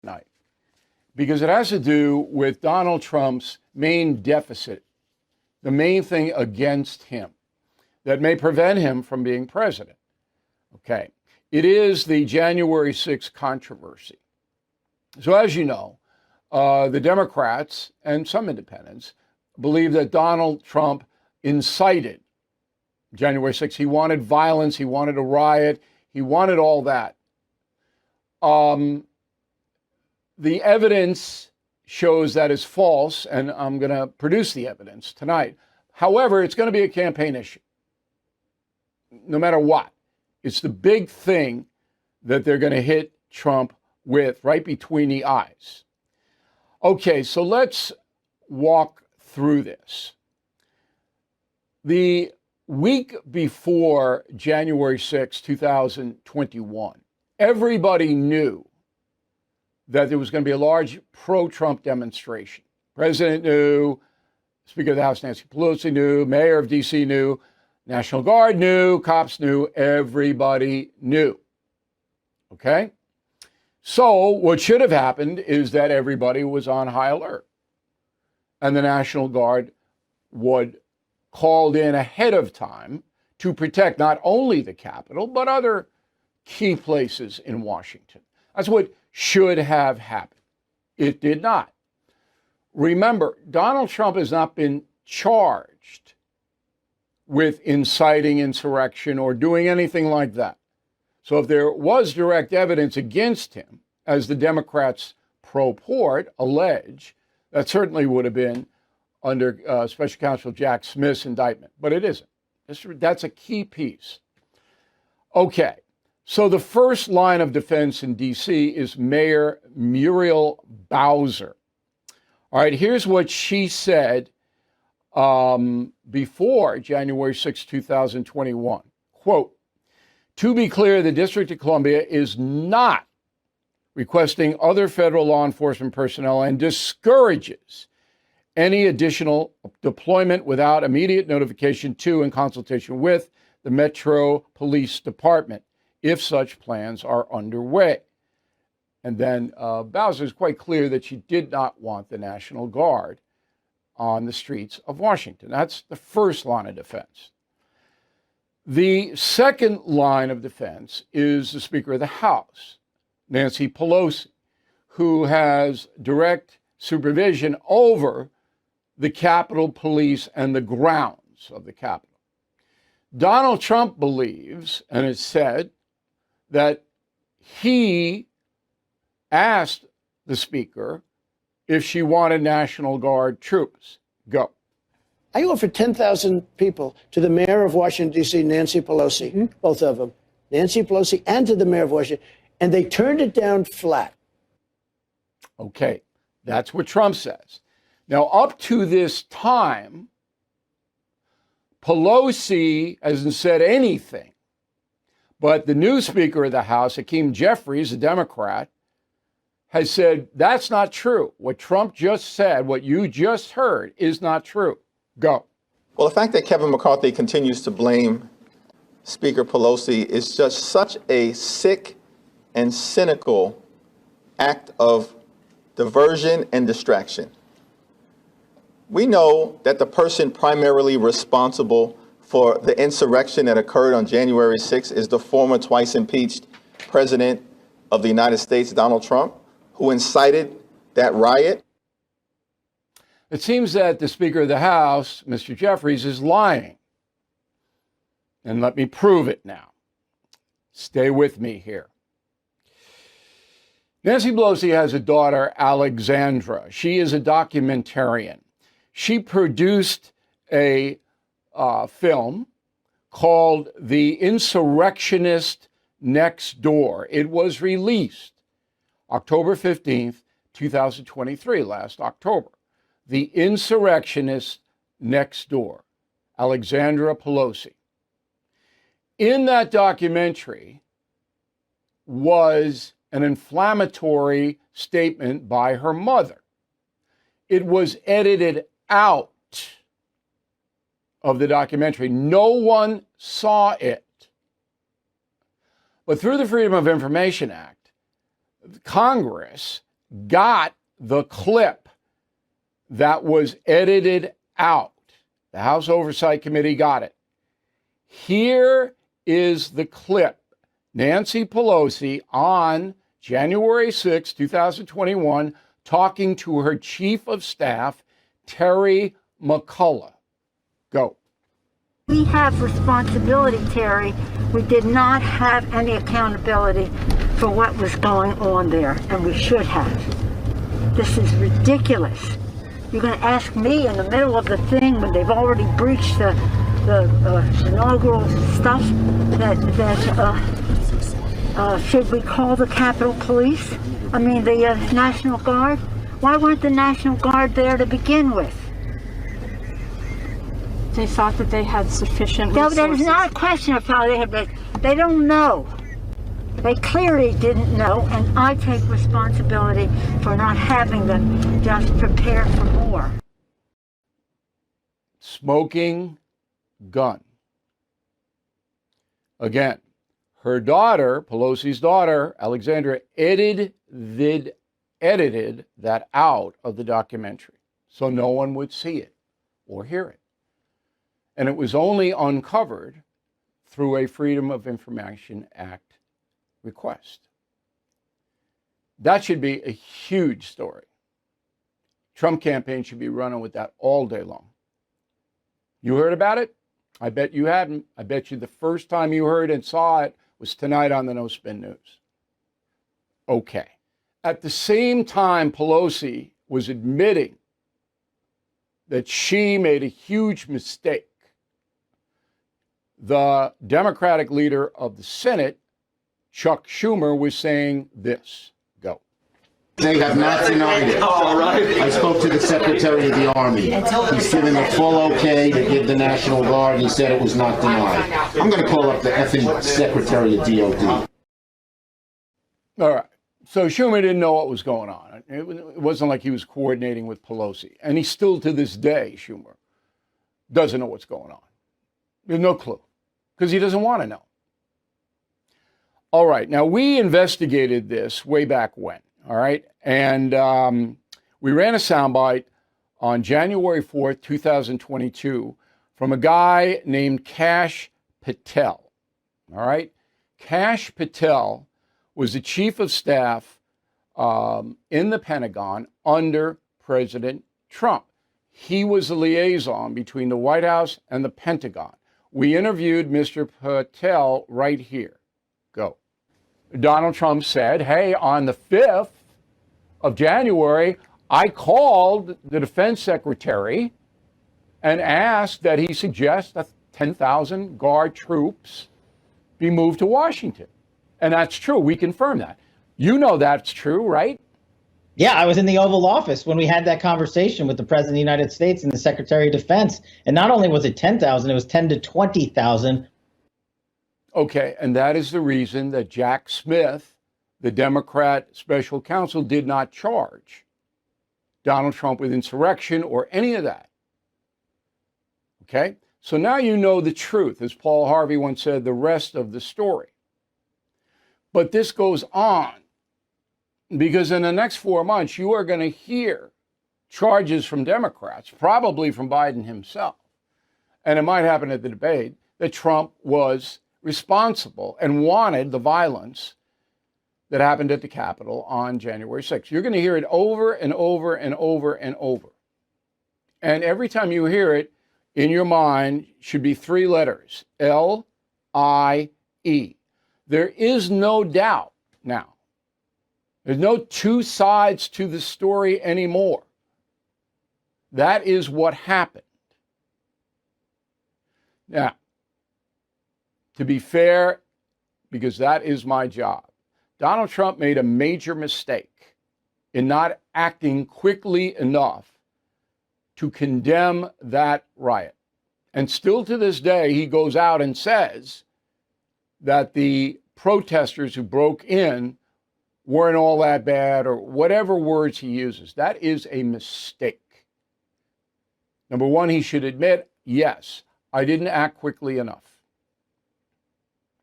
tonight because it has to do with Donald Trump's main deficit, the main thing against him that may prevent him from being president. Okay. It is the January 6th controversy. So as you know, the Democrats and some independents believe that Donald Trump incited January 6th. He wanted violence. He wanted a riot. He wanted all that. The evidence shows that is false, and I'm going to produce the evidence tonight. However, it's going to be a campaign issue, no matter what. It's the big thing that they're going to hit Trump with right between the eyes. Okay, so let's walk through this. The week before January 6, 2021, everybody knew that there was going to be a large pro-Trump demonstration. President knew, Speaker of the House Nancy Pelosi knew, Mayor of D.C. knew, National Guard knew, cops knew, everybody knew. Okay? So what should have happened is that everybody was on high alert. And the National Guard would called in ahead of time to protect not only the Capitol, but other key places in Washington. That's what should have happened. It did not. Remember, Donald Trump has not been charged with inciting insurrection or doing anything like that. So if there was direct evidence against him, as the Democrats purport, allege, that certainly would have been under Special Counsel Jack Smith's indictment, but it isn't. That's a key piece. Okay, so the first line of defense in D.C. is Mayor Muriel Bowser. All right, here's what she said before January 6, 2021. Quote, "To be clear, the District of Columbia is not requesting other federal law enforcement personnel and discourages any additional deployment without immediate notification to and consultation with the Metro Police Department, if such plans are underway." And then Bowser is quite clear that she did not want the National Guard on the streets of Washington. That's the first line of defense. The second line of defense is the Speaker of the House, Nancy Pelosi, who has direct supervision over the Capitol Police and the grounds of the Capitol. Donald Trump believes, and it's said, that he asked the Speaker if she wanted National Guard troops. Go. I offered 10,000 people to the mayor of Washington, D.C., Nancy Pelosi, both of them, Nancy Pelosi and to the mayor of Washington, and they turned it down flat. Okay, that's what Trump says. Now, up to this time, Pelosi hasn't said anything, but the new Speaker of the House, Hakeem Jeffries, a Democrat, has said that's not true. What Trump just said, what you just heard, is not true. Go. Well, the fact that Kevin McCarthy continues to blame Speaker Pelosi is just such a sick and cynical act of diversion and distraction. We know that the person primarily responsible for the insurrection that occurred on January 6th is the former twice impeached president of the United States, Donald Trump, who incited that riot. It seems that the Speaker of the House, Mr. Jeffries, is lying. And let me prove it now. Stay with me here. Nancy Pelosi has a daughter, Alexandra. She is a documentarian. She produced a film called The Insurrectionist Next Door. It was released October 15th, 2023, last October. The Insurrectionist Next Door, Alexandra Pelosi. In that documentary was an inflammatory statement by her mother. It was edited out of the documentary. No one saw it. But through the Freedom of Information Act, Congress got the clip that was edited out. The House Oversight Committee got it. Here is the clip. Nancy Pelosi on January 6, 2021, talking to her chief of staff, Terry McCullough. Go. We have responsibility, Terry. We did not have any accountability for what was going on there, and we should have. This is ridiculous. You're going to ask me in the middle of the thing when they've already breached the inaugural stuff should we call the Capitol Police? I mean, the National Guard? Why weren't the National Guard there to begin with? They thought that they had sufficient No, resources. that is not a question of how they have. They don't know. They clearly didn't know, and I take responsibility for not having them just prepare for more. Smoking gun. Again, her daughter, Pelosi's daughter, Alexandra, edited that out of the documentary so no one would see it or hear it. And it was only uncovered through a Freedom of Information Act request. That should be a huge story. Trump campaign should be running with that all day long. You heard about it? I bet you hadn't. I bet you the first time you heard and saw it was tonight on the No Spin News. Okay. At the same time, Pelosi was admitting that she made a huge mistake. The Democratic leader of the Senate, Chuck Schumer, was saying this. Go. They have not denied it. All right. I spoke to the Secretary of the Army. He's given the full okay to give the National Guard. He said it was not denied. I'm going to call up the effing Secretary of DOD. All right. So Schumer didn't know what was going on. It wasn't like he was coordinating with Pelosi. And he still, to this day, Schumer, doesn't know what's going on. There's no clue. Because he doesn't want to know. All right. Now, we investigated this way back when. All right. And we ran a soundbite on January 4th, 2022, from a guy named Kash Patel. All right. Kash Patel was the chief of staff in the Pentagon under President Trump. He was the liaison between the White House and the Pentagon. We interviewed Mr. Patel right here. Go. Donald Trump said, hey, on the 5th of January, I called the defense secretary and asked that he suggest that 10,000 Guard troops be moved to Washington. And that's true. We confirm that. You know that's true, right? Yeah, I was in the Oval Office when we had that conversation with the President of the United States and the Secretary of Defense. And not only was it 10,000, it was 10 to 20,000. Okay, and that is the reason that Jack Smith, the Democrat special counsel, did not charge Donald Trump with insurrection or any of that. Okay, so now you know the truth, as Paul Harvey once said, the rest of the story. But this goes on because in the next 4 months, you are going to hear charges from Democrats, probably from Biden himself, and it might happen at the debate, that Trump was responsible and wanted the violence that happened at the Capitol on January 6th. You're going to hear it over and over and over and over. And every time you hear it, in your mind should be 3 letters, L-I-E. There is no doubt now. There's no two sides to the story anymore. That is what happened. Now, to be fair, because that is my job, Donald Trump made a major mistake in not acting quickly enough to condemn that riot. And still to this day, he goes out and says that the protesters who broke in weren't all that bad, or whatever words he uses. That is a mistake. Number one, he should admit, yes, I didn't act quickly enough.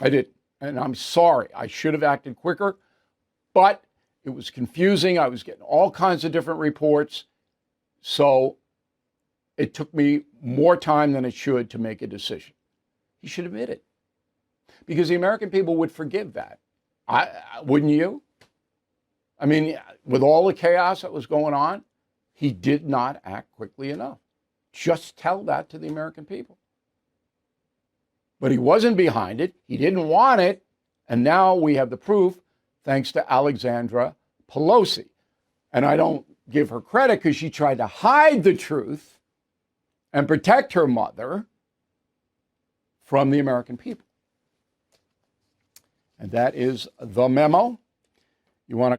I didn't. And I'm sorry. I should have acted quicker. But It was confusing. I was getting all kinds of different reports. So it took me more time than it should to make a decision. He should admit it, because the American people would forgive that. Wouldn't you? I mean, with all the chaos that was going on, he did not act quickly enough. Just tell that to the American people. But he wasn't behind it. He didn't want it. And now we have the proof, thanks to Alexandra Pelosi. And I don't give her credit, because she tried to hide the truth and protect her mother from the American people. And that is the memo. You want to